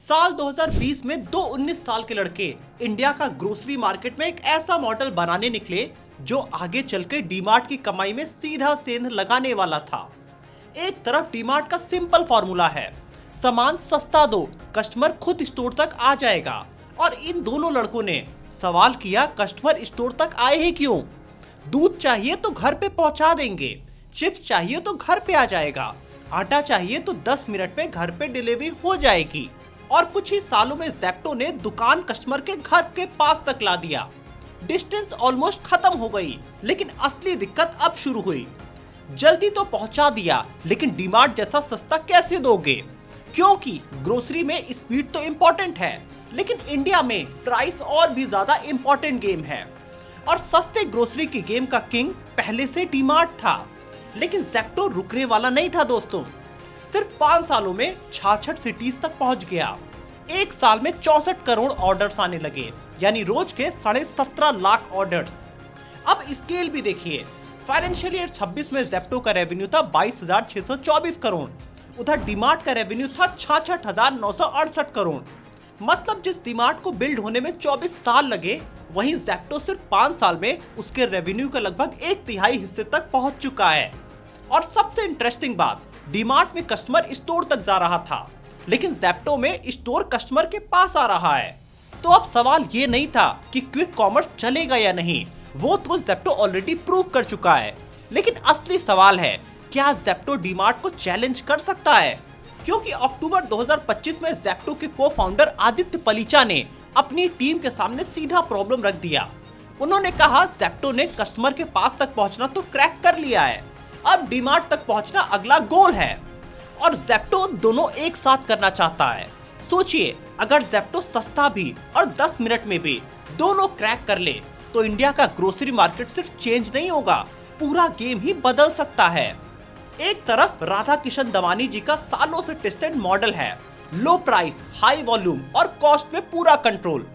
साल 2020 में दो 19 साल के लड़के इंडिया का ग्रोसरी मार्केट में एक ऐसा मॉडल बनाने निकले जो आगे चलकर डीमार्ट की कमाई में सीधा सेंध लगाने वाला था। एक तरफ डीमार्ट का सिंपल फॉर्मूला है, सामान सस्ता दो, कस्टमर खुद स्टोर तक आ जाएगा। और इन दोनों लड़कों ने सवाल किया, कस्टमर स्टोर तक आए ही क्यों? दूध चाहिए तो घर पे पहुंचा देंगे, चिप्स चाहिए तो घर पे आ जाएगा, आटा चाहिए तो 10 मिनट में घर पे डिलीवरी हो जाएगी। और कुछ ही सालों में ज़ेप्टो ने दुकान कस्टमर के घर के पास तक ला दिया। डिस्टेंस ऑलमोस्ट खत्म हो गई, लेकिन असली दिक्कत अब शुरू हुई। जल्दी तो पहुंचा दिया, लेकिन डीमार्ट जैसा सस्ता कैसे दोगे? क्योंकि ग्रोसरी में स्पीड तो इम्पोर्टेंट है, लेकिन इंडिया में प्राइस और भी ज्यादा इम्पोर्टेंट गेम है। और सस्ते ग्रोसरी की गेम का किंग पहले से डीमार्ट था, लेकिन ज़ेप्टो रुकने वाला नहीं था दोस्तों। सिर्फ 5 सालों में 66 सिटीज तक पहुंच गया। एक साल में 64 करोड़ ऑर्डर्स आने लगे, यानी रोज के 17.5 लाख ऑर्डर्स। अब स्केल भी देखिए, फाइनेंशियल ईयर 26 में ज़ेप्टो का रेवेन्यू था 22,624 करोड़, उधर डीमार्ट का रेवेन्यू था 66,968 करोड़। मतलब जिस डीमार्ट को बिल्ड होने में 24 साल लगे, वहीं ज़ेप्टो सिर्फ 5 साल में उसके रेवेन्यू का लगभग 1/3 हिस्से तक पहुंच चुका है। और सबसे इंटरेस्टिंग बात, डीमार्ट में कस्टमर स्टोर तक जा रहा था, लेकिन ज़ेप्टो में स्टोर कस्टमर के पास आ रहा है। तो अब सवाल ये नहीं था कि क्विक कॉमर्स चलेगा या नहीं, वो तो ज़ेप्टो ऑलरेडी प्रूव कर चुका है। लेकिन असली सवाल है, क्या ज़ेप्टो डीमार्ट को चैलेंज कर सकता है? क्योंकि अक्टूबर 2025 में ज़ेप्टो के को फाउंडर आदित्य पलीचा ने अपनी टीम के सामने सीधा प्रॉब्लम रख दिया। उन्होंने कहा, ज़ेप्टो ने कस्टमर के पास तक पहुंचना तो क्रैक कर लिया है, अब डीमार्ट तक पहुंचना अगला गोल है। और ज़ेप्टो दोनों एक साथ करना चाहता है। सोचिए, अगर ज़ेप्टो सस्ता भी और 10 मिनट में भी दोनों क्रैक कर ले, तो इंडिया का ग्रोसरी मार्केट सिर्फ चेंज नहीं होगा, पूरा गेम ही बदल सकता है। एक तरफ राधा किशन दमानी जी का सालों से टेस्टेड मॉडल है, लो प्राइस, हाई वॉल्यूम और कॉस्ट में पूरा कंट्रोल।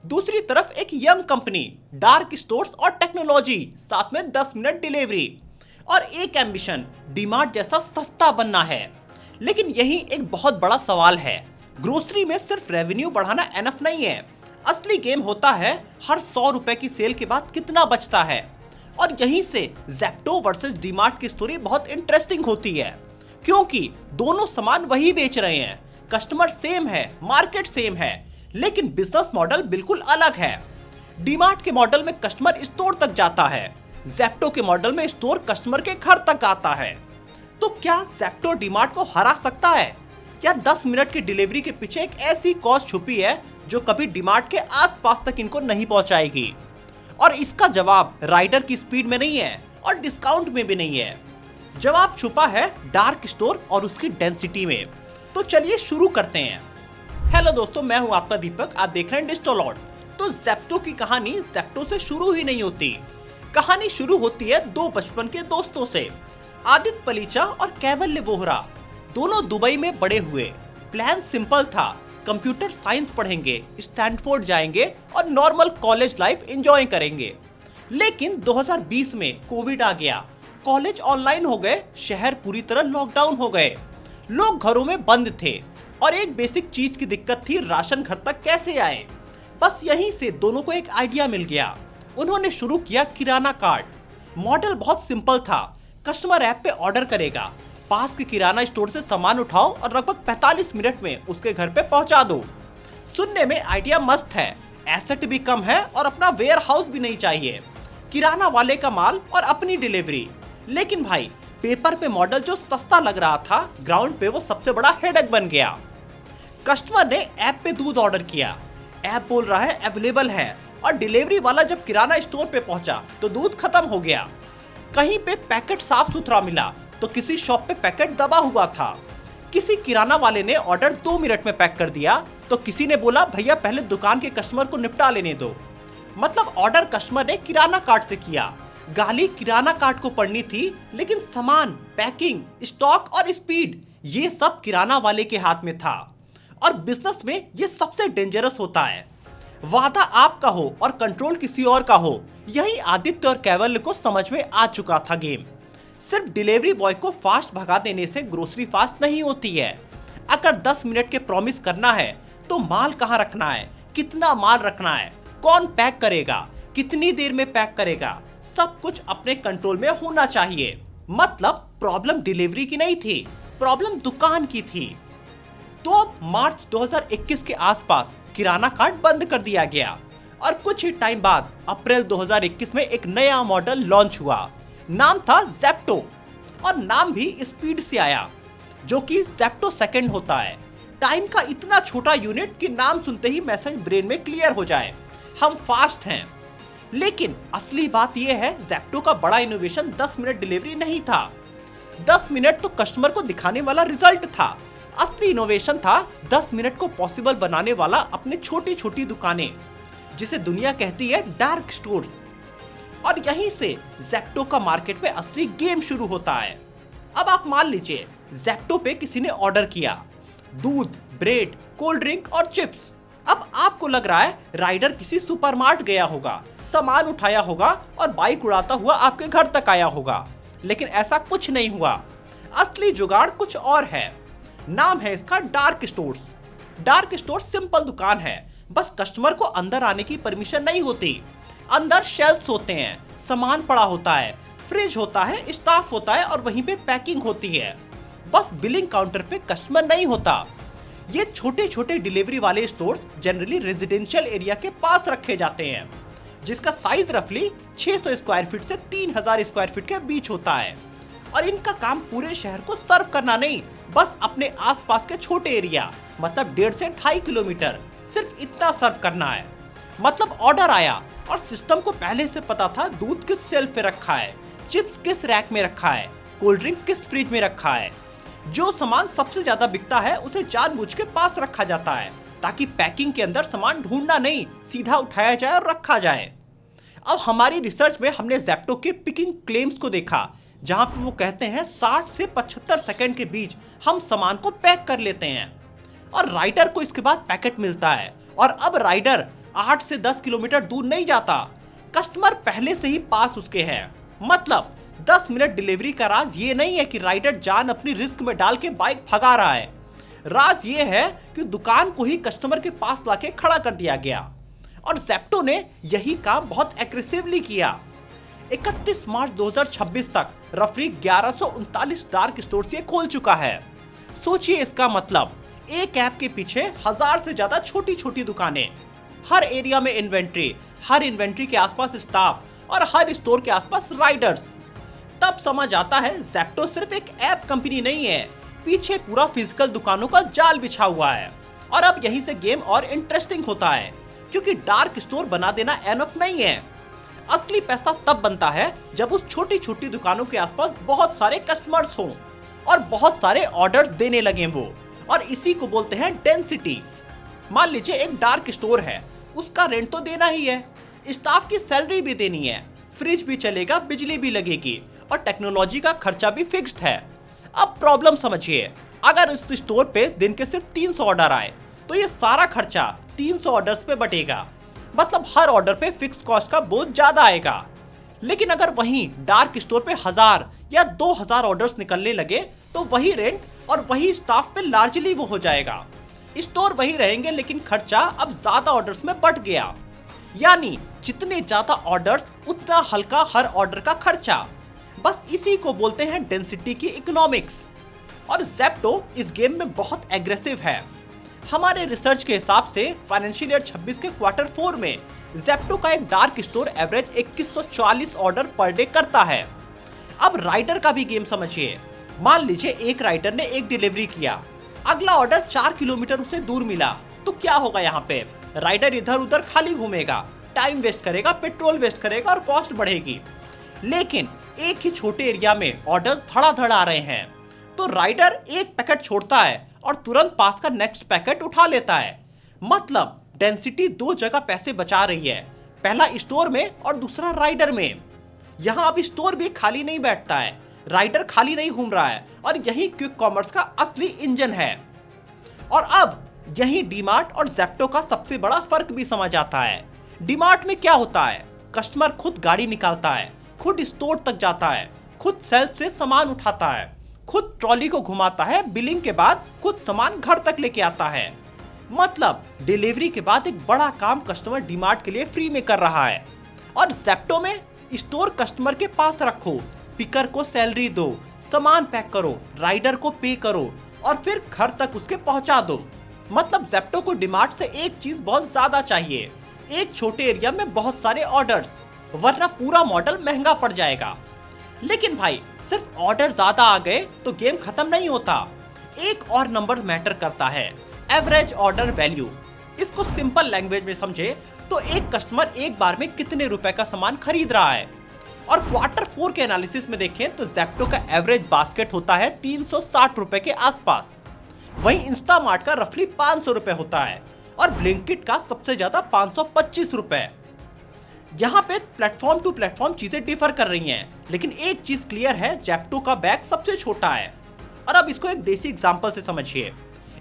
दूसरी तरफ एक यंग कंपनी, डार्क स्टोर्स और टेक्नोलॉजी, साथ में 10 मिनट डिलीवरी। और एक एम्बिशन, डीमार्ट जैसा सस्ता बनना है। लेकिन यही एक बहुत बड़ा सवाल है, ग्रोसरी में सिर्फ रेवेन्यू बढ़ाना एनफ नहीं है। असली गेम होता है हर 100 रुपए की सेल के बाद कितना बचता है। और यहीं से ज़ेप्टो वर्सेस डीमार्ट की स्टोरी बहुत इंटरेस्टिंग होती है, क्योंकि दोनों सामान वही बेच रहे हैं, कस्टमर सेम है, मार्केट सेम है, लेकिन बिजनेस मॉडल बिल्कुल अलग है। डीमार्ट के मॉडल में कस्टमर स्टोर तक जाता है, ज़ेप्टो के मॉडल में स्टोर कस्टमर के घर तक आता है। तो क्या ज़ेप्टो डीमार्ट को हरा सकता है, या 10 मिनट की डिलीवरी के पीछे एक ऐसी कॉस्ट छुपी है जो कभी डीमार्ट के आसपास तक इनको नहीं पहुंचाएगी? और इसका जवाब राइडर की स्पीड में नहीं है और डिस्काउंट में भी नहीं है, जवाब छुपा है डार्क स्टोर और उसकी डेंसिटी में। तो चलिए शुरू करते हैं। हेलो दोस्तों, मैं हूं आपका दीपक, आप देख रहे हैं डिजिटलॉट। तो ज़ेप्टो की कहानी ज़ेप्टो से शुरू ही नहीं होती। कहानी शुरू होती है दो बचपन के दोस्तों से, आदित्य पलीचा और कैवल्य वोहरा। दोनों दुबई में बड़े हुए। प्लान सिंपल था, कंप्यूटर साइंस पढ़ेंगे, स्टैनफोर्ड जाएंगे और नॉर्मल कॉलेज लाइफ एंजॉय करेंगे। लेकिन 2020 में कोविड आ गया, कॉलेज ऑनलाइन हो गए, शहर पूरी तरह लॉकडाउन हो गए, लोग घरों में बंद थे और एक बेसिक चीज की दिक्कत थी, राशन घर तक कैसे आए। बस यहीं से दोनों को एक आइडिया मिल गया। उन्होंने शुरू किया किराना कार्ट। मॉडल बहुत सिंपल था, कस्टमर ऐप पे ऑर्डर करेगा, पास के किराना स्टोर से सामान उठाओ और लगभग 45 मिनट में उसके घर पे पहुंचा दो। सुनने में आइडिया मस्त है, एसेट भी कम है और अपना वेयर हाउस भी नहीं चाहिए, किराना वाले का माल और अपनी डिलीवरी। लेकिन भाई, पेपर पे मॉडल जो सस्ता लग रहा था, ग्राउंड पे वो सबसे बड़ा हेडेक बन गया। कस्टमर ने ऐप पे दूध ऑर्डर किया, ऐप बोल रहा है अवेलेबल है, और डिलीवरी वाला जब किराना स्टोर पे पहुंचा तो दूध खत्म हो गया। कहीं पे पैकेट साफ सुथरा मिला तो किसी शॉप पे पैकेट दबा हुआ था। किसी किराना वाले ने ऑर्डर 2 मिनट में पैक कर दिया तो किसी ने बोला, भैया पहले दुकान के कस्टमर को निपटा लेने दो। मतलब ऑर्डर कस्टमर ने किराना कार्ट से किया, गाली किराना कार्ट को पड़नी थी, लेकिन सामान, पैकिंग, स्टॉक और स्पीड, ये सब किराना वाले के हाथ में था। और बिजनेस में ये सबसे डेंजरस होता है, वादा आपका हो और कंट्रोल किसी और का हो। यही आदित्य और कैवल्य को समझ में आ चुका था गेम। सिर्फ डिलीवरी बॉय को फास्ट भगा देने से ग्रोसरी फास्ट नहीं होती है। अगर 10 मिनट के प्रॉमिस करना है तो माल कहाँ रखना है, कितना माल रखना है, कौन पैक करेगा, कितनी देर में पैक करेगा, सब कुछ अपने कंट्रोल में होना चाहिए। मतलब प्रॉब्लम डिलीवरी की नहीं थी, प्रॉब्लम दुकान की थी। तो अब मार्च 2021 के आसपास किराना कार्ट बंद कर दिया गया और कुछ ही टाइम बाद अप्रैल 2021 में एक नया मॉडल लॉन्च हुआ। नाम था ज़ेप्टो और नाम भी स्पीड से आया, जो कि ज़ेप्टो सेकंड होता है। टाइम का इतना छोटा यूनिट कि नाम सुनते ही मैसेज ब्रेन में क्लियर हो जाए, हम फास्ट हैं। लेकिन असली बात यह है, ज़ेप्टो का बड़ा इनोवेशन 10 मिनट डिलीवरी नहीं था। 10 मिनट तो कस्टमर को दिखाने वाला रिजल्ट था। असली इनोवेशन था 10 मिनट को पॉसिबल बनाने वाला अपने छोटी छोटी दुकानें, जिसे दुनिया कहती है डार्क स्टोर्स। और यहीं से ज़ेप्टो का मार्केट में असली गेम शुरू होता है। अब आप मान लीजिए ज़ेप्टो पे किसी ने ऑर्डर किया दूध, ब्रेड, कोल्ड ड्रिंक और चिप्स। अब आपको लग रहा है राइडर किसी सुपरमार्ट गया होगा, सामान उठाया होगा और बाइक उड़ाता हुआ आपके घर तक आया होगा। लेकिन ऐसा कुछ नहीं हुआ। असली जुगाड़ कुछ और है। नाम है इसका dark stores. Dark stores simple दुकान है, बस कस्टमर को अंदर आने की परमिशन नहीं होती। अंदर शेल्फ्स होते हैं, सामान पड़ा होता है, फ्रिज होता है, स्टाफ होता है और वहीं पे पैकिंग होती है। बस बिलिंग काउंटर पे कस्टमर नहीं होता। ये छोटे छोटे डिलीवरी वाले स्टोर्स जनरली रेजिडेंशियल एरिया के पास रखे जाते हैं, जिसका साइज रफली 600 स्क्वायर फीट से 3000 स्क्वायर फीट के बीच होता है। और इनका काम पूरे शहर को सर्व करना नहीं, बस अपने आसपास के छोटे एरिया, मतलब 1.5 से 2.5 किलोमीटर, सिर्फ इतना सर्व करना है। मतलब ऑर्डर आया और सिस्टम को पहले से पता था दूध किस शेल्फ पे रखा है, चिप्स किस रैक में रखा है, कोल्ड ड्रिंक किस फ्रिज में रखा है। जो सामान सबसे ज्यादा बिकता है उसे जानबूझ के पास रखा जाता है, ताकि पैकिंग के अंदर सामान ढूंढना नहीं, सीधा उठाया जाए और रखा जाए। अब हमारी रिसर्च में हमने ज़ेप्टो के पिकिंग क्लेम्स को देखा, जहां पे वो कहते हैं 60 से 75 सेकंड के बीच हम सामान को पैक कर लेते हैं और राइडर को इसके बाद पैकेट मिलता है। और अब राइडर 8 से 10 किलोमीटर दूर नहीं जाता, कस्टमर पहले से ही पास उसके है। मतलब 10 मिनट डिलीवरी का राज ये नहीं है कि राइडर जान अपनी रिस्क में डाल के बाइक भगा रहा है। राज ये है कि दुकान को ही कस्टमर के पास लाके खड़ा कर दिया गया। और ज़ेप्टो ने यही काम बहुत एग्रेसिवली किया। 31 मार्च 2026 तक रफली 1139 डार्क स्टोर्स ये खोल चुका है। सोचिए इसका मतलब, एक ऐप के पीछे 1000 से ज्यादा छोटी छोटी दुकानें, हर एरिया में इन्वेंट्री, हर इन्वेंट्री के आसपास स्टाफ और हर स्टोर के आसपास राइडर्स। तब समझ आता है ज़ेप्टो सिर्फ एक ऐप कंपनी नहीं है, पीछे पूरा फिजिकल दुकानों का जाल बिछा हुआ है। और अब यहीं से गेम और इंटरेस्टिंग होता है, क्योंकि डार्क स्टोर बना देना एनफ नहीं है। असली पैसा तब बनता है जब उस छोटी छोटी दुकानों के आसपास बहुत सारे कस्टमर्स हों और बहुत सारे ऑर्डर्स देने लगे वो, और इसी को बोलते हैं डेंसिटी। मान लीजिए एक डार्क स्टोर है, उसका रेंट तो देना ही है, स्टाफ की सैलरी भी देनी है, फ्रिज भी चलेगा, बिजली भी लगेगी और टेक्नोलॉजी का खर्चा भी फिक्स्ड है। अब प्रॉब्लम समझिए, अगर उस स्टोर पे दिन के सिर्फ 300 ऑर्डर आए तो ये सारा खर्चा 300 ऑर्डर्स पे बटेगा। मतलब हर ऑर्डर पे फिक्स कॉस्ट का बोझ ज्यादा आएगा। लेकिन अगर वहीं डार्क स्टोर पे 1000 या 2000 ऑर्डर्स निकलने लगे तो वही रेंट और वही स्टाफ पे लार्जली वो हो जाएगा। स्टोर वही रहेंगे लेकिन खर्चा अब ज्यादा ऑर्डर्स में बढ़ गया। यानी जितने ज्यादा ऑर्डर्स उतना हल्का हर ऑर्डर का खर्चा। बस इसी को बोलते हैं डेंसिटी की इकोनॉमिक्स। और ज़ेप्टो इस गेम में बहुत एग्रेसिव है। हमारे रिसर्च के हिसाब से फाइनेंशियल ईयर 26 के क्वार्टर 4 में ज़ेप्टो का एक dark store average 2140 order per day करता है। अब राइडर का भी गेम समझिए। मान लीजिए एक राइडर ने एक डिलीवरी किया, अगला ऑर्डर 4 किलोमीटर उसे दूर मिला, तो क्या होगा यहाँ पे? राइडर इधर उधर खाली घूमेगा, टाइम वेस्ट करेगा, पेट्रोल वेस्ट करेगा और कॉस्ट बढ़ेगी। लेकिन एक ही छोटे एरिया में ऑर्डर्स धड़ाधड़ आ रहे हैं, तो राइडर एक पैकेट छोड़ता है और तुरंत पास का नेक्स्ट पैकेट उठा लेता है। मतलब डेंसिटी दो जगह पैसे बचा रही है, पहला स्टोर में और दूसरा राइडर में। यहाँ अब स्टोर भी खाली नहीं बैठता है, राइडर खाली नहीं घूम रहा है, और यही क्विक कॉमर्स का असली इंजन है। और अब यही डीमार्ट और ज़ेप्टो का सबसे बड़ा फर्क भी समझ आता है। डीमार्ट में क्या होता है, कस्टमर खुद गाड़ी निकालता है, खुद स्टोर तक जाता है, खुद सेल्फ से सामान उठाता है, खुद ट्रॉली को घुमाता है, बिलिंग के बाद खुद सामान घर तक लेके आता है। मतलब डिलीवरी के बाद एक बड़ा काम कस्टमर डीमार्ट के लिए फ्री में कर रहा है। और ज़ेप्टो में स्टोर कस्टमर के पास रखो, पिकर को सैलरी दो, सामान पैक करो, राइडर को पे करो और फिर घर तक उसके पहुंचा दो। मतलब ज़ेप्टो को डीमार्ट से एक चीज बहुत ज्यादा चाहिए, एक छोटे एरिया में बहुत सारे ऑर्डर्स, वरना पूरा मॉडल महंगा पड़ जाएगा। लेकिन भाई सिर्फ ऑर्डर ज्यादा आ गए तो गेम खत्म नहीं होता। एक और नंबर मैटर करता है, एवरेज ऑर्डर वैल्यू। इसको सिंपल लैंग्वेज में समझे तो एक कस्टमर एक बार में कितने रुपए का सामान खरीद रहा है। और क्वार्टर 4 के एनालिसिस में देखें तो ज़ेप्टो का एवरेज बास्केट होता है 360 रुपए के आसपास। वहीं इंस्टामार्ट का रफली 500 रुपए होता है और ब्लिंकिट का सबसे ज्यादा 525 रुपए। यहाँ पे प्लेटफॉर्म टू प्लेटफॉर्म चीजें डिफर कर रही हैं, लेकिन एक चीज क्लियर है, ज़ेप्टो का बैग सबसे छोटा है। और अब इसको एक देसी एग्जांपल से समझिए।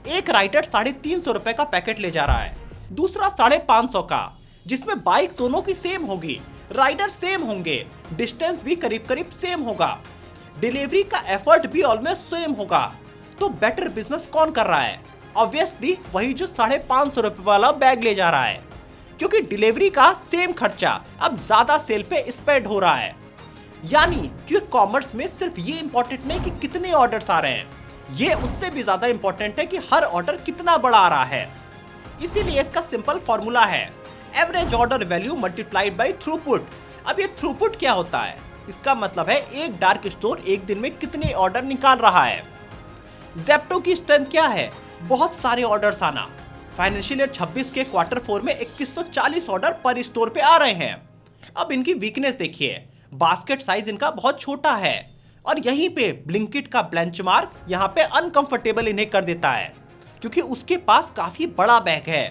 एक राइडर 350 रुपए का पैकेट ले जा रहा है, दूसरा 550 का, जिसमें बाइक दोनों की सेम होगी, राइडर सेम होंगे, डिस्टेंस भी करीब करीब सेम होगा, डिलीवरी का एफर्ट भी ऑलमोस्ट सेम होगा। तो बेटर बिजनेस कौन कर रहा है? ऑब्वियसली वही जो 550 रुपए वाला बैग ले जा रहा है, क्योंकि डिलीवरी का सेम खर्चा अब ज्यादा सेल पे स्पेंड हो रहा है। यानी क्विक कॉमर्स में सिर्फ ये इंपॉर्टेंट नहीं कि कितने ऑर्डर्स आ रहे हैं, ये उससे भी ज्यादा इंपॉर्टेंट है कि हर ऑर्डर कितना बड़ा आ रहा है। इसीलिए इसका सिंपल फॉर्मूला है average order value multiplied by throughput. अब ये थ्रूपुट क्या होता है? इसका मतलब है एक डार्क स्टोर एक दिन में कितने ऑर्डर निकाल रहा है। ज़ेप्टो की स्ट्रेंथ क्या है? बहुत सारे ऑर्डर्स आना। फाइनेंशियल ईयर 26 के क्वार्टर 4 में 2140 ऑर्डर पर स्टोर पे आ रहे हैं। अब इनकी वीकनेस देखिए, बास्केट साइज इनका बहुत छोटा है और यहीं पे ब्लिंकिट का बेंचमार्क यहाँ पे अनकंफर्टेबल इन्हें कर देता है, क्योंकि उसके पास काफी बड़ा बैग है।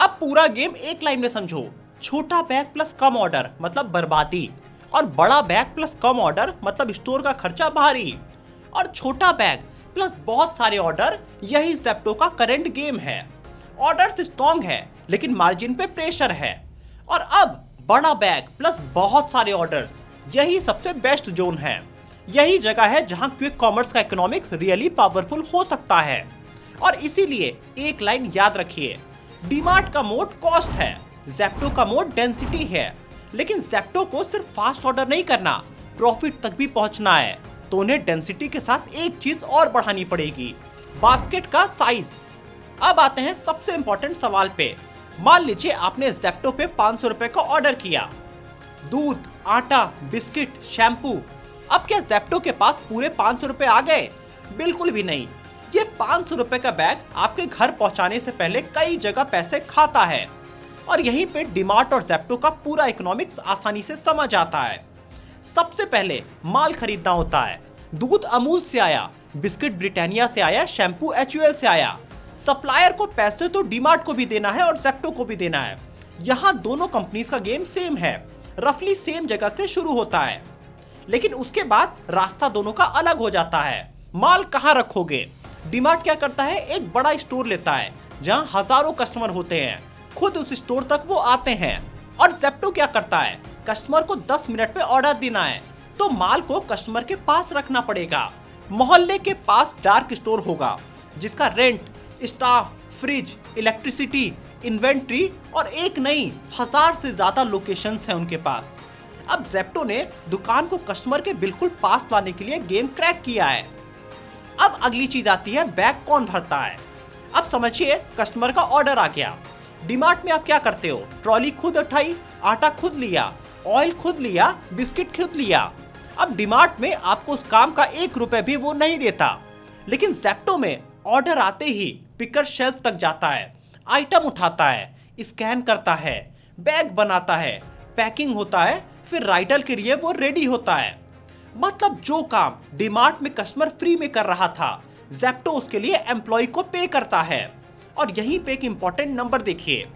अब पूरा गेम एक लाइन में समझो, छोटा बैग प्लस कम ऑर्डर मतलब बर्बादी, और बड़ा बैग प्लस कम ऑर्डर मतलब स्टोर का खर्चा भारी, और छोटा बैग प्लस बहुत सारे ऑर्डर, यही ज़ेप्टो का करंट गेम है। ऑर्डर्स स्ट्रॉन्ग है लेकिन मार्जिन पे प्रेशर है। और अब बड़ा बैग प्लस बहुत सारे ऑर्डर्स, यही सबसे बेस्ट जोन है। यही जगह है जहां क्विक कॉमर्स का इकोनॉमिक्स रियली पावरफुल हो सकता है। और इसीलिए एक लाइन याद रखिए, डीमार्ट का मोड कॉस्ट है, ज़ेप्टो का मोड डेंसिटी है। लेकिन ज़ेप्टो को सिर्फ फास्ट ऑर्डर नहीं करना, प्रॉफिट तक भी पहुंचना है, तो उन्हें डेंसिटी के साथ एक चीज और बढ़ानी पड़ेगी, बास्केट का साइज। अब आते हैं सबसे इंपॉर्टेंट सवाल पे। मान लीजिए आपने ज़ेप्टो पे 500 रुपए का ऑर्डर किया, दूध, आटा, बिस्किट, शैम्पू। अब क्या ज़ेप्टो के पास पूरे 500 रुपए आ गए? बिल्कुल भी नहीं। ये 500 रुपए का बैग आपके घर पहुंचाने से पहले कई जगह पैसे खाता है। और यहीं पे डीमार्ट और ज़ेप्टो का पूरा इकोनॉमिक्स आसानी से समझ आता है। सबसे पहले माल खरीदना होता है। दूध अमूल से आया, बिस्किट ब्रिटानिया से आया, शैम्पू HUL से आया। सप्लायर को पैसे तो डीमार्ट को भी देना है और ज़ेप्टो को भी देना है। यहाँ दोनों कंपनीज का गेम सेम है, रफली सेम जगह से शुरू होता है, लेकिन उसके बाद रास्ता दोनों का अलग हो जाता है। माल कहाँ रखोगे? डीमार्ट क्या करता है, एक बड़ा स्टोर लेता है जहाँ हजारों कस्टमर होते हैं, खुद उस स्टोर तक वो आते हैं। और ज़ेप्टो क्या करता है, कस्टमर को 10 मिनट पे ऑर्डर देना है, तो माल को कस्टमर के पास रखना पड़ेगा। मोहल्ले के पास डार्क स्टोर होगा जिसका rent, staff, fridge, electricity, inventory और एक नहीं 1000 से ज्यादा लोकेशंस हैं उनके पास। अब ज़ेप्टो ने दुकान को कस्टमर के बिल्कुल पास लाने के लिए गेम क्रैक किया है। अब अगली चीज आती है, बैग कौन भरता है? अब समझिए, कस्टमर का ऑर्डर आ गया, डीमार्ट में आप क्या करते हो? ट्रॉली खुद उठाई, आटा खुद लिया, ऑयल खुद लिया, बिस्किट खुद लिया। अब डीमार्ट में आपको उस काम का 1 रुपए भी वो नहीं देता, लेकिन ज़ेप्टो में ऑर्डर आते ही पिकर शेल्फ तक जाता है, आइटम उठाता है, स्कैन करता है, बैग बनाता है, पैकिंग होता है, फिर राइडर के लिए वो रेडी होता है। मतलब जो काम डीमार्ट में कस्टमर फ्री में कर रहा था, ज़ेप्टो उसके लिए एम्प्लॉय को पे करता है। और यहीं पे एक इंपॉर्टेंट नंबर देखिए,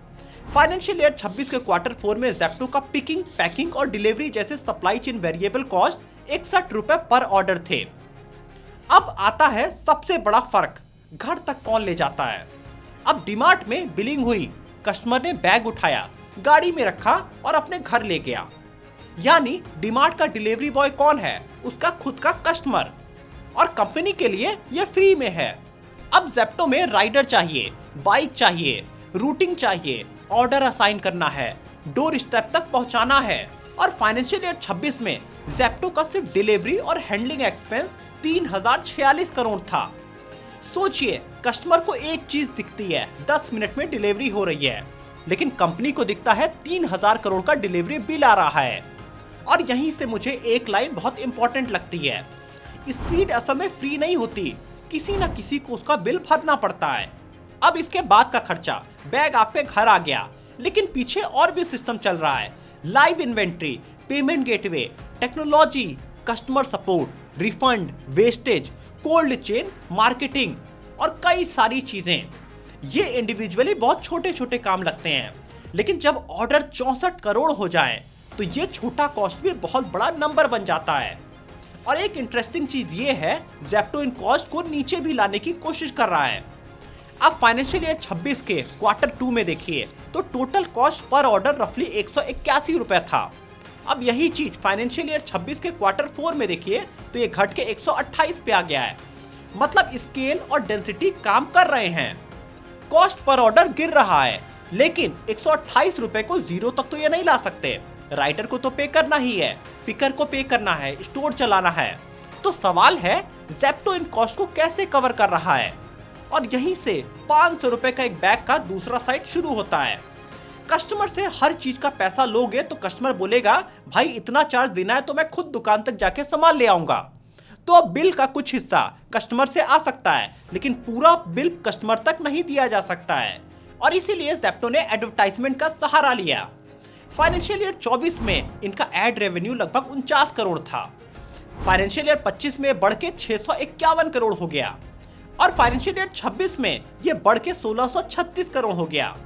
फाइनेंशियल ईयर 26 के क्वार्टर 4 में ज़ेप्टो का पिकिंग, पैकिंग और डिलीवरी जैसे सप्लाई चेन वेरिएबल कॉस्ट 61 रुपए पर ऑर्डर थे। अब आता है सबसे बड़ा फर्क, घर तक कौन ले जाता है? अब डीमार्ट में बिलिंग हुई, कस्टमर ने बैग उठाया, गाड़ी में रखा और अपने घर ले गया। यानी डीमार्ट का डिलीवरी बॉय कौन है? उसका खुद का कस्टमर। और कंपनी के लिए ये फ्री में है। अब जेप्टो में राइडर चाहिए, बाइक चाहिए, रूटिंग चाहिए, ऑर्डर असाइन करना है, डोर स्टेप तक पहुंचाना है। और फाइनेंशियल ईयर 26 में जेप्टो का सिर्फ डिलीवरी और हैंडलिंग एक्सपेंस 3046 करोड़ था। सोचिए, कस्टमर को एक चीज दिखती है 10 मिनट में डिलीवरी हो रही है, लेकिन कंपनी को दिखता है 3000 करोड़ का डिलीवरी बिल आ रहा है। और यहीं से मुझे एक लाइन बहुत इंपॉर्टेंट लगती है, स्पीड असल में फ्री नहीं होती, किसी न किसी को उसका बिल भरना पड़ता है। अब इसके बाद का खर्चा, बैग आपके घर आ गया, लेकिन पीछे और भी सिस्टम चल रहा है, live inventory, payment gateway, technology, customer support, refund, wastage, cold chain, marketing और कई सारी चीजें। ये इंडिविजुअली बहुत छोटे छोटे काम लगते हैं, लेकिन जब ऑर्डर 64 करोड़ हो जाए तो ये छोटा कॉस्ट भी बहुत बड़ा नंबर बन जाता है। और एक इंटरेस्टिंग चीज ये है, जेप्टो इन कॉस्ट को नीचे भी लाने की कोशिश कर रहा है। अब फाइनेंशियल ईयर 26 के क्वार्टर 2 में देखिए तो टोटल कॉस्ट पर ऑर्डर रफली 181 रुपए था। अब यही चीज फाइनेंशियल ईयर 26 के क्वार्टर 4 में देखिए तो ये घट के 128 पे आ गया है। मतलब स्केल और डेंसिटी काम कर रहे हैं, कॉस्ट पर ऑर्डर गिर रहा है, लेकिन 128 रुपए को जीरो तक तो ये नहीं ला सकते। राइडर को तो पे करना ही है, पिकर को पे करना है, स्टोर चलाना है। तो सवाल है, जेप्टो इन कॉस्ट को कैसे कवर कर रहा है? और यहीं से 500 रुपए का एक बैग का दूसरा साइड शुरू होता है। कस्टमर से हर चीज का पैसा लोगे तो कस्टमर बोलेगा, भाई इतना चार्ज देना है तो मैं खुद दुकान तक जाके सामान ले आऊंगा। तो अब बिल का कुछ हिस्सा कस्टमर से आ सकता है, लेकिन पूरा बिल कस्टमर तक नहीं दिया जा सकता है। और इसीलिए जेप्टो ने एडवर्टाइजमेंट का सहारा लिया। फाइनेंशियल ईयर 24 में इनका एड रेवेन्यू लगभग 49 करोड़ था। फाइनेंशियल ईयर 25 में बढ़ के 651 करोड़ हो गया और फाइनेंशियल ईयर 26 में ये बढ़ के 1636 करोड़ हो गया।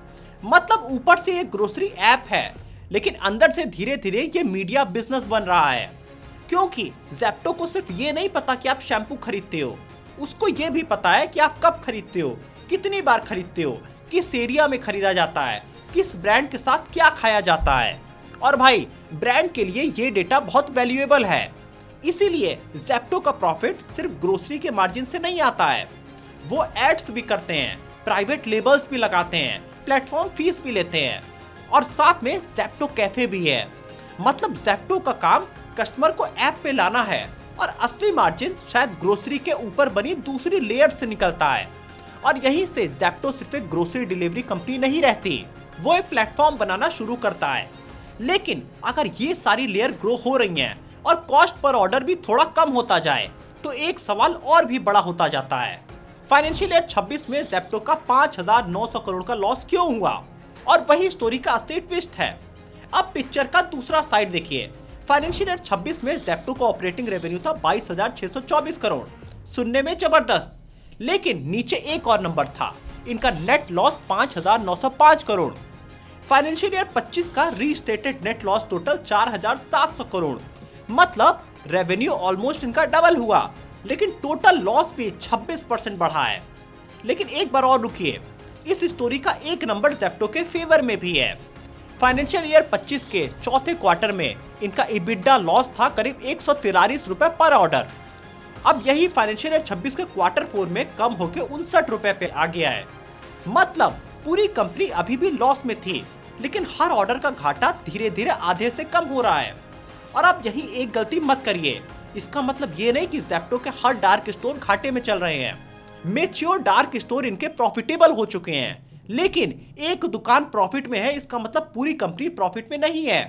मतलब ऊपर से ये ग्रोसरी ऐप है, लेकिन अंदर से धीरे धीरे ये मीडिया बिजनेस बन रहा है। क्योंकि जेप्टो को सिर्फ ये नहीं पता कि आप शैम्पू खरीदते हो, उसको ये भी पता है कि आप कब खरीदते हो, कितनी बार खरीदते हो, किस एरिया में खरीदा जाता है, किस ब्रांड के साथ क्या खाया जाता है। और भाई, ब्रांड के लिए ये डेटा बहुत वैल्यूएबल है। इसीलिए जेप्टो का प्रॉफिट सिर्फ ग्रोसरी के मार्जिन से नहीं आता है, वो एड्स भी करते हैं, प्राइवेट लेबल्स भी लगाते हैं, प्लेटफॉर्म फीस भी लेते हैं और साथ में जेप्टो कैफे भी है। मतलब जेप्टो का काम कस्टमर को ऐप पे लाना है और असली मार्जिन शायद ग्रोसरी के ऊपर बनी दूसरी लेयर से निकलता है। और यहीं से जेप्टो सिर्फ एक ग्रोसरी डिलीवरी कंपनी नहीं रहती, वो एक प्लेटफॉर्म बनाना शुरू करता है। लेकिन अगर ये सारी लेयर ग्रो हो रही हैं और कॉस्ट पर ऑर्डर भी थोड़ा कम होता जाए तो एक सवाल और भी बड़ा होता जाता है। फाइनेंशियल ईयर 26 में जेप्टो का 5900 करोड़ का लॉस क्यों हुआ? और वही स्टोरी का असली ट्विस्ट है। अब पिक्चर का दूसरा साइड देखिए। फाइनेंशियल ईयर 26 में जेप्टो का ऑपरेटिंग रेवेन्यू था 22,624 करोड़, सुनने में जबरदस्त। लेकिन नीचे एक और नंबर था, इनका net loss 5,905 crore. Financial year 25 का restated net loss total 4,700 crore. मतलब रेवेन्यू ऑलमोस्ट इनका डबल हुआ, लेकिन टोटल लॉस भी 26% बढ़ा है। लेकिन एक बार और रुकिए, इस स्टोरी का एक नंबर जेप्टो के फेवर में भी है। फाइनेंशियल ईयर 25 के चौथे क्वार्टर में इनका इबिडा लॉस था करीब 143 रुपए पर ऑर्डर। अब यही फाइनेंशियल ईयर 26 के क्वार्टर 4 में कम होकर 59 रुपए पे आ गया है। मतलब पूरी कंपनी अभी भी लॉस में थी, लेकिन हर ऑर्डर का घाटा धीरे धीरे आधे से कम हो रहा है। और अब यही एक गलती मत करिए, इसका मतलब ये नहीं कि जेप्टो के हर डार्क स्टोर घाटे में चल रहे हैं। मैच्योर डार्क स्टोर इनके प्रॉफिटेबल हो चुके हैं, लेकिन एक दुकान प्रॉफिट में है इसका मतलब पूरी कंपनी प्रॉफिट में नहीं है।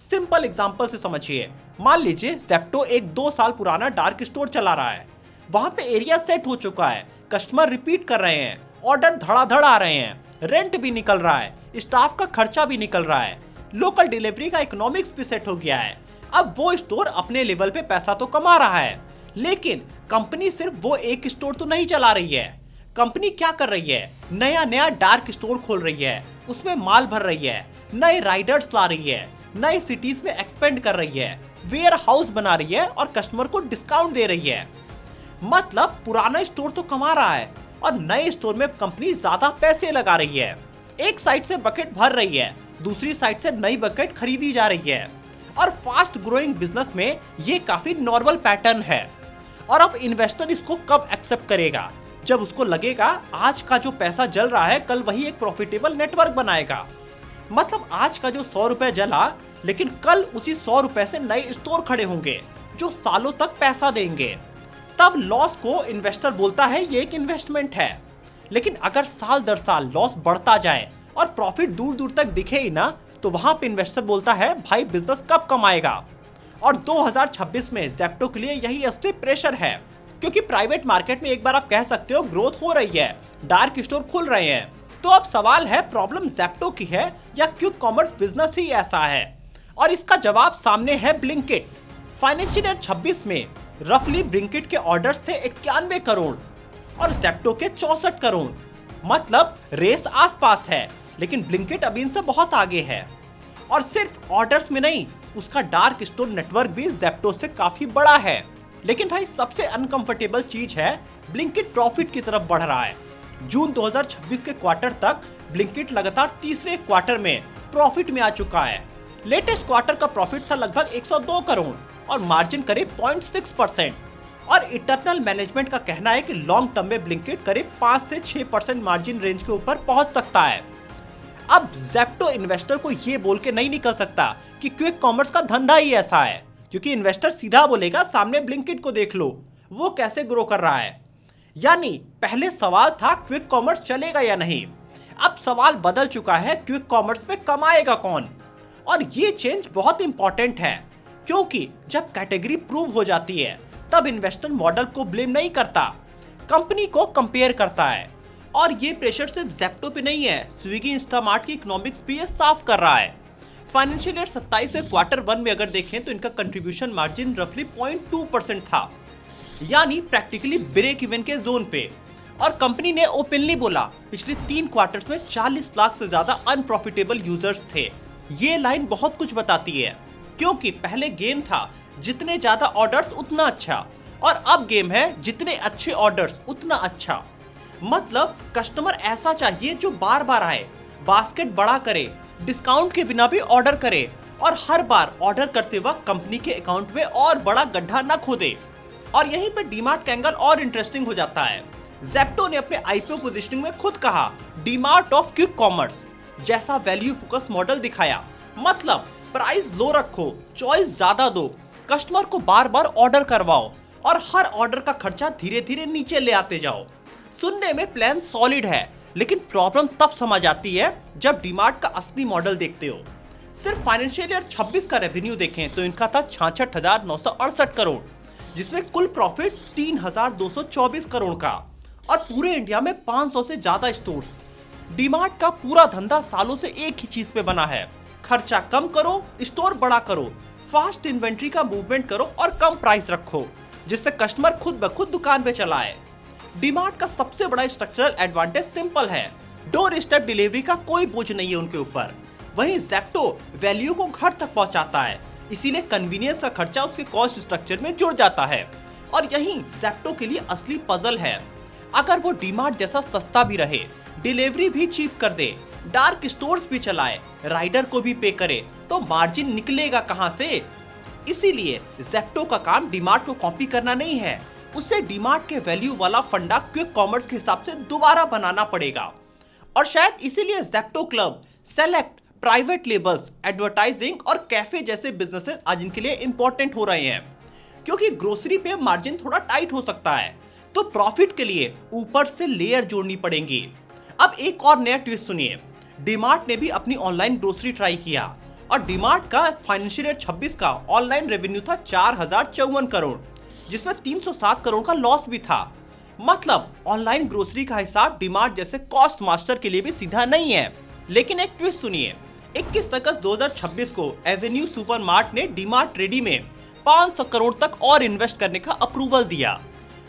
सिंपल एग्जांपल से समझिए, मान लीजिए जेप्टो एक 2 साल पुराना डार्क स्टोर चला रहा है, वहां पे एरिया सेट हो चुका है, कस्टमर रिपीट कर रहे हैं, ऑर्डर धड़ाधड़ आ रहे हैं, रेंट भी निकल रहा है, स्टाफ का खर्चा भी निकल रहा है, लोकल डिलीवरी का इकोनॉमिक्स भी सेट हो गया है। अब वो स्टोर अपने लेवल पे पैसा तो कमा रहा है, लेकिन कंपनी सिर्फ वो एक स्टोर तो नहीं चला रही है। कंपनी क्या कर रही है, नया नया डार्क स्टोर खोल रही है, उसमें माल भर रही है, नए राइडर्स ला रही है, नई सिटीज में एक्सपेंड कर रही है, वेयर हाउस बना रही है और कस्टमर को डिस्काउंट दे रही है। मतलब पुराना स्टोर तो कमा रहा है और नए स्टोर में कंपनी ज्यादा पैसे लगा रही है। एक साइड से बकेट भर रही है, दूसरी साइड से नई बकेट खरीदी जा रही है। और फास्ट ग्रोइंग बिजनेस में ये काफी नॉर्मल पैटर्न है। और अब इन्वेस्टर इसको कब एक्सेप्ट करेगा? जब उसको लगेगा आज का जो पैसा जल रहा है कल वही एक प्रॉफिटेबल नेटवर्क बनाएगा। मतलब आज का जो 100 रुपए जला, लेकिन कल उसी 100 रुपए से नए स्टोर खड़े होंगे जो सालों तक पैसा देंगे। तब लॉस को इन्वेस्टर बोलता है ये एक इन्वेस्टमेंट है। लेकिन अगर साल दर साल लॉस बढ़ता जाए और प्रॉफिट दूर दूर तक दिखे ही ना, तो वहां पे इन्वेस्टर बोलता है भाई बिजनेस कब कमाएगा। और 2026 में ज़ेप्टो के लिए यही असली प्रेशर है, क्योंकि प्राइवेट मार्केट में एक बार आप कह सकते हो ग्रोथ हो रही है, डार्क स्टोर खुल रहे हैं। तो अब सवाल है प्रॉब्लम ज़ेप्टो की है या क्विक कॉमर्स बिजनेस ही ऐसा है? और इसका जवाब सामने है ब्लिंकिट। फाइनेंशियल ईयर 26 में रफली ब्लिंकिट के ऑर्डर्स थे 91 करोड़ और ज़ेप्टो के 64 करोड़। मतलब रेस आसपास है, लेकिन ब्लिंकिट अभी इनसे बहुत आगे है। और सिर्फ ऑर्डर्स में नहीं, उसका डार्क स्टोर नेटवर्क भी ज़ेप्टो से काफी बड़ा है। लेकिन भाई सबसे अनकंफर्टेबल चीज है ब्लिंकिट प्रॉफिट की तरफ बढ़ रहा है। जून 2026 के क्वार्टर तक ब्लिंकिट लगातार तीसरे क्वार्टर में प्रॉफिट में आ चुका है। लेटेस्ट क्वार्टर का प्रॉफिट था लगभग 102 करोड़ और मार्जिन करीब 0.6%। और इंटरनल मैनेजमेंट का कहना है कि लॉन्ग टर्म में ब्लिंकिट करीब 5 से 6% मार्जिन रेंज के ऊपर पहुंच सकता है। अब ज़ेप्टो इन्वेस्टर को ये बोल के नहीं निकल सकता कि क्विक कॉमर्स का धंधा ही ऐसा है, क्योंकि इन्वेस्टर सीधा बोलेगा सामने ब्लिंकिट को देख लो, वो कैसे ग्रो कर रहा है। यानी पहले सवाल था क्विक कॉमर्स चलेगा या नहीं, अब सवाल बदल चुका है क्विक कॉमर्स में कमाएगा कौन। और ये चेंज बहुत इंपॉर्टेंट है, क्योंकि जब कैटेगरी प्रूव हो जाती है तब इन्वेस्टर मॉडल को ब्लेम नहीं करता, कंपनी को कंपेयर करता है। और ये प्रेशर सिर्फ ज़ेप्टो पे नहीं है, स्विगी इंस्टामार्ट की इकोनॉमिक्स भी ये साफ कर रहा है। फाइनेंशियल ईयर 27 से क्वार्टर 1 में अगर देखें तो इनका कंट्रीब्यूशन मार्जिन रफली 0.2% था, यानी प्रैक्टिकली ब्रेक इवन के जोन पे। और कंपनी ने ओपनली बोला पिछले 3 क्वार्टर्स में 40 लाख से ज्यादा अनप्रॉफिटेबल यूजर्स थे। ये लाइन बहुत कुछ बताती है, क्योंकि पहले गेम था जितने ज्यादा ऑर्डर्स उतना अच्छा, और अब गेम है जितने अच्छे ऑर्डर्स उतना अच्छा। मतलब कस्टमर ऐसा चाहिए जो बार बार आए, बास्केट बड़ा करे, डिस्काउंट के बिना भी ऑर्डर करे और हर बार ऑर्डर करते वक्त कंपनी के अकाउंट में और बड़ा गड्ढा न खोदे। और यहीं पे डीमार्ट का एंगल और इंटरेस्टिंग हो जाता है। ज़ेप्टो ने अपने आईपीओ पोजीशनिंग में खुद कहा डीमार्ट ऑफ क्विक कॉमर्स जैसा वैल्यू फोकस मॉडल दिखाया। मतलब प्राइस लो रखो, चॉइस ज्यादा दो, कस्टमर को बार बार ऑर्डर करवाओ और हर ऑर्डर का खर्चा धीरे धीरे नीचे ले आते जाओ। सुनने में प्लान सॉलिड है, लेकिन प्रॉब्लम तब समझ आती है जब डीमार्ट का असली मॉडल देखते हो। सिर्फ फाइनेंशियल ईयर 26 का रेवेन्यू देखें तो इनका था 66,968 करोड़, जिसमें कुल प्रॉफिट 3,224 करोड़ का, और पूरे इंडिया में 500 से ज्यादा स्टोर्स। डीमार्ट का पूरा धंधा सालों से एक ही चीज पे बना है, खर्चा कम करो, स्टोर बड़ा करो, फास्ट इन्वेंट्री का मूवमेंट करो और कम प्राइस रखो, जिससे कस्टमर खुद ब खुद दुकान पे चलाए। डीमार्ट का सबसे बड़ा स्ट्रक्चरल एडवांटेज सिंपल है, डोर स्टेप डिलीवरी का कोई बोझ नहीं है उनके ऊपर। वहीं ज़ेप्टो वैल्यू को घर तक पहुंचाता है, इसीलिए कन्वीनियंस का खर्चा उसके कॉस्ट स्ट्रक्चर में जुड़ जाता है। और यही ज़ेप्टो के लिए असली पजल है। अगर वो डीमार्ट जैसा सस्ता भी रहे, डिलीवरी भी चीप कर दे, डार्क स्टोर्स भी चलाए, राइडर को भी पे करे, तो मार्जिन निकलेगा कहां से? इसीलिए ज़ेप्टो का काम डीमार्ट को कॉपी करना नहीं है, उसे डीमार्ट के वैल्यू वाला फंडा क्विक कॉमर्स के हिसाब से दोबारा बनाना पड़ेगा। और शायद इसीलिए Zepto club, select, private labels, advertising और कैफे जैसे बिजनेसेस आज इनके लिए इंपॉर्टेंट हो रहे हैं, क्योंकि ग्रोसरी पे मार्जिन थोड़ा टाइट हो सकता है, तो प्रॉफिट के लिए ऊपर से लेयर जोड़नी पड़ेंगी। अब एक और नया ट्विस्ट सुनिए, डीमार्ट ने भी अपनी ऑनलाइन ग्रोसरी ट्राई किया और डीमार्ट का फाइनेंशियल ईयर 26 का ऑनलाइन रेवेन्यू था 4,054 करोड़, जिसमें 307 करोड़ का लॉस भी था। मतलब ऑनलाइन ग्रोसरी का हिसाब डीमार्ट जैसे कॉस्ट मास्टर के लिए भी सीधा नहीं है। लेकिन एक ट्विस्ट सुनिए, 21 अगस्त 2026 को एवेन्यू सुपरमार्ट ने डीमार्ट रेडी में 500 करोड़ तक और इन्वेस्ट करने का अप्रूवल दिया।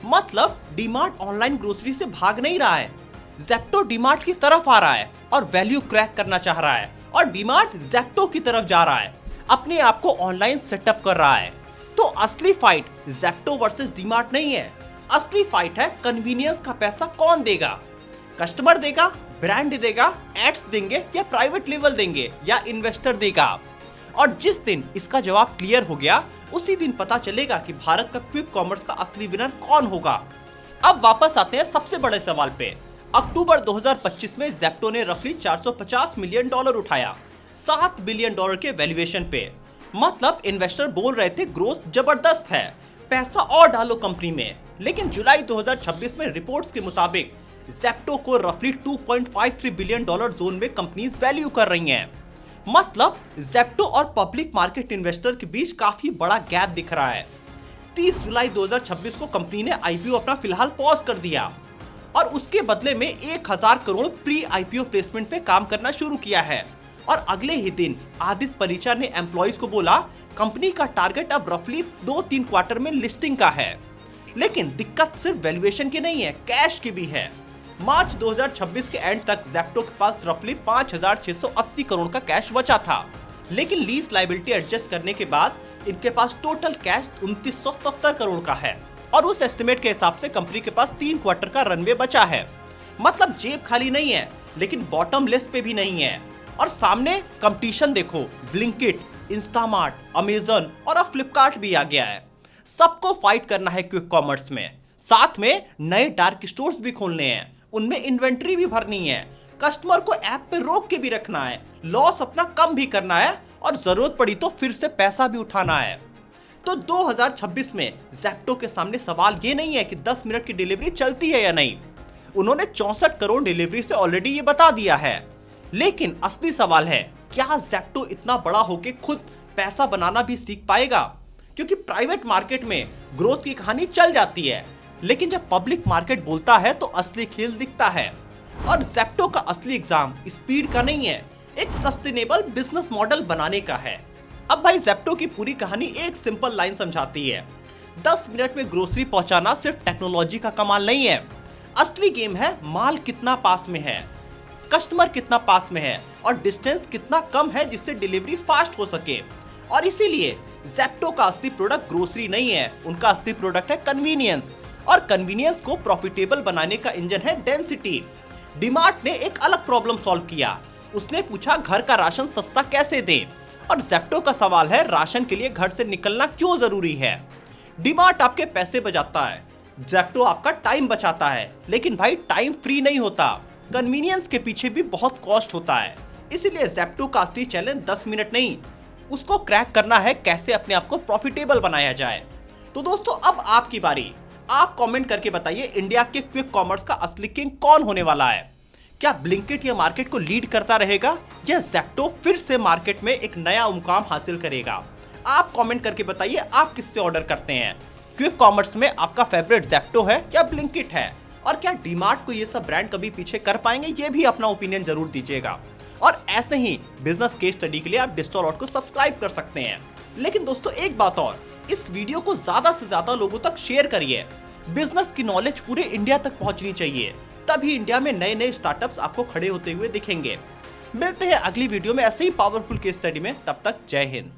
मतलब डीमार्ट ऑनलाइन ग्रोसरी से भाग नहीं रहा है, ज़ेप्टो डीमार्ट की तरफ आ रहा है और वैल्यू क्रैक करना चाह रहा है, और डीमार्ट ज़ेप्टो की तरफ जा रहा है, अपने आप को ऑनलाइन सेटअप कर रहा है। तो असली फाइट ज़ेप्टो वर्सेस डीमार्ट नहीं है, असली फाइट है कन्वीनियंस का पैसा कौन देगा। कस्टमर देगा, ब्रांड देगा, एड्स देंगे, या प्राइवेट लेवल देंगे, या इन्वेस्टर देगा। और जिस दिन इसका जवाब क्लियर हो गया उसी दिन पता चलेगा कि भारत का क्विक कॉमर्स का असली विनर कौन होगा। अब वापस आते हैं सबसे बड़े सवाल पे। अक्टूबर 2025 में ज़ेप्टो ने रफली $450 मिलियन उठाया, $7 बिलियन के वैल्यूएशन पे। मतलब इन्वेस्टर बोल रहे थे ग्रोथ जबरदस्त है, पैसा और डालो कंपनी में। लेकिन जुलाई 2026 में रिपोर्ट्स के मुताबिक ज़ेप्टो को रफली $2.53 बिलियन जोन में कंपनीज वैल्यू कर रही हैं। मतलब ज़ेप्टो और पब्लिक मार्केट इन्वेस्टर के बीच काफी बड़ा गैप दिख रहा है। 30 जुलाई 2026 को कंपनी ने आईपीओ अपना फिलहाल पॉज कर दिया और उसके बदले में 1000 करोड़ प्री आईपीओ प्लेसमेंट पे काम करना शुरू किया है। और अगले ही दिन आदित्य परिचा ने एम्प्लॉइज को बोला कंपनी का टारगेट अब रफली 2-3 क्वार्टर में लिस्टिंग का है। लेकिन दिक्कत सिर्फ वैल्यूएशन की नहीं है, कैश की भी है। मार्च 2026 के एंड तक ज़ेप्टो के पास रफली 5680 करोड़ का कैश बचा था। लेकिन लीज लायबिलिटी एडजस्ट करने के बाद इनके पास टोटल कैश 2970 करोड़ का है और उस एस्टिमेट के हिसाब से कंपनी के पास 3 क्वार्टर का रनवे बचा है। मतलब जेब खाली नहीं है, लेकिन बॉटम लिस्ट पे भी नहीं है। और सामने कंपटीशन देखो, ब्लिंकिट, इंस्टामार्ट, अमेजन और अब फ्लिपकार्ट भी आ गया है। सबको फाइट करना है क्विक कॉमर्स में, साथ में नए डार्क स्टोर्स भी खोलने हैं, उनमें इन्वेंट्री भी भरनी है, कस्टमर को ऐप पे रोक के भी रखना है, लॉस अपना कम भी करना है और जरूरत पड़ी तो फिर से पैसा भी उठाना है। तो 2026 में ज़ेप्टो के सामने सवाल ये नहीं है कि 10 मिनट की डिलीवरी चलती है या नहीं, उन्होंने 64 करोड़ डिलीवरी से ऑलरेडी ये बता दिया है। लेकिन असली सवाल है, क्या ज़ेप्टो इतना बड़ा होके खुद पैसा बनाना भी सीख पाएगा? क्योंकि प्राइवेट मार्केट में ग्रोथ की कहानी चल जाती है, लेकिन जब पब्लिक मार्केट बोलता है तो असली खेल दिखता है। और ज़ेप्टो का असली एग्जाम स्पीड का नहीं है, एक सस्टेनेबल बिजनेस मॉडल बनाने का है। अब भाई ज़ेप्टो की पूरी कहानी एक सिंपल लाइन समझाती है, 10 मिनट में ग्रोसरी पहुंचाना सिर्फ टेक्नोलॉजी का कमाल नहीं है, असली गेम है माल कितना पास में है, कस्टमर कितना पास में है और डिस्टेंस कितना कम है जिससे डिलीवरी फास्ट हो सके। और इसीलिए ज़ेप्टो का असली प्रोडक्ट ग्रोसरी नहीं है, उनका असली प्रोडक्ट है कन्वीनियंस। और कन्वीनियंस को प्रॉफिटेबल बनाने का इंजन है डेंसिटी। डीमार्ट ने एक अलग प्रॉब्लम सॉल्व किया, उसने पूछा घर का राशन सस्ता कैसे दें, और ज़ेप्टो का सवाल है राशन के लिए घर से निकलना क्यों जरूरी है। डीमार्ट आपके पैसे बचाता है, ज़ेप्टो आपका टाइम बचाता है, लेकिन भाई टाइम फ्री नहीं होता, कन्वीनियंस के पीछे भी बहुत कॉस्ट होता है। इसीलिए ज़ेप्टो का असली चैलेंज 10 मिनट नहीं, उसको क्रैक करना है कैसे अपने आप को प्रॉफिटेबल बनाया जाए। तो दोस्तों अब आपकी बारी, आप कमेंट करके बताइए इंडिया के क्विक कॉमर्स का असली किंग कौन होने वाला है। क्या ब्लिंकिट या मार्केट को लीड करता रहेगा या ज़ेप्टो फिर से मार्केट में एक नया मुकाम हासिल करेगा? आप कमेंट करके बताइए आप किससे ऑर्डर करते हैं। क्विक कॉमर्स में आपका फेवरेट ज़ेप्टो है या ब्लिंकिट है? और क्या डीमार्ट को ये सब ब्रांड कभी पीछे कर पाएंगे? ये भी अपना ओपिनियन जरूर दीजिएगा। और ऐसे ही बिजनेस केस स्टडी के लिए आप डिजिटल को सब्सक्राइब कर सकते हैं। लेकिन दोस्तों एक बात और, इस वीडियो को ज्यादा से ज्यादा लोगों तक शेयर करिए। बिजनेस की नॉलेज पूरे इंडिया तक पहुंचनी चाहिए, तभी इंडिया में नए नए स्टार्टअप्स आपको खड़े होते हुए दिखेंगे। मिलते हैं अगली वीडियो में ऐसे ही पावरफुल केस स्टडी में, तब तक जय हिंद।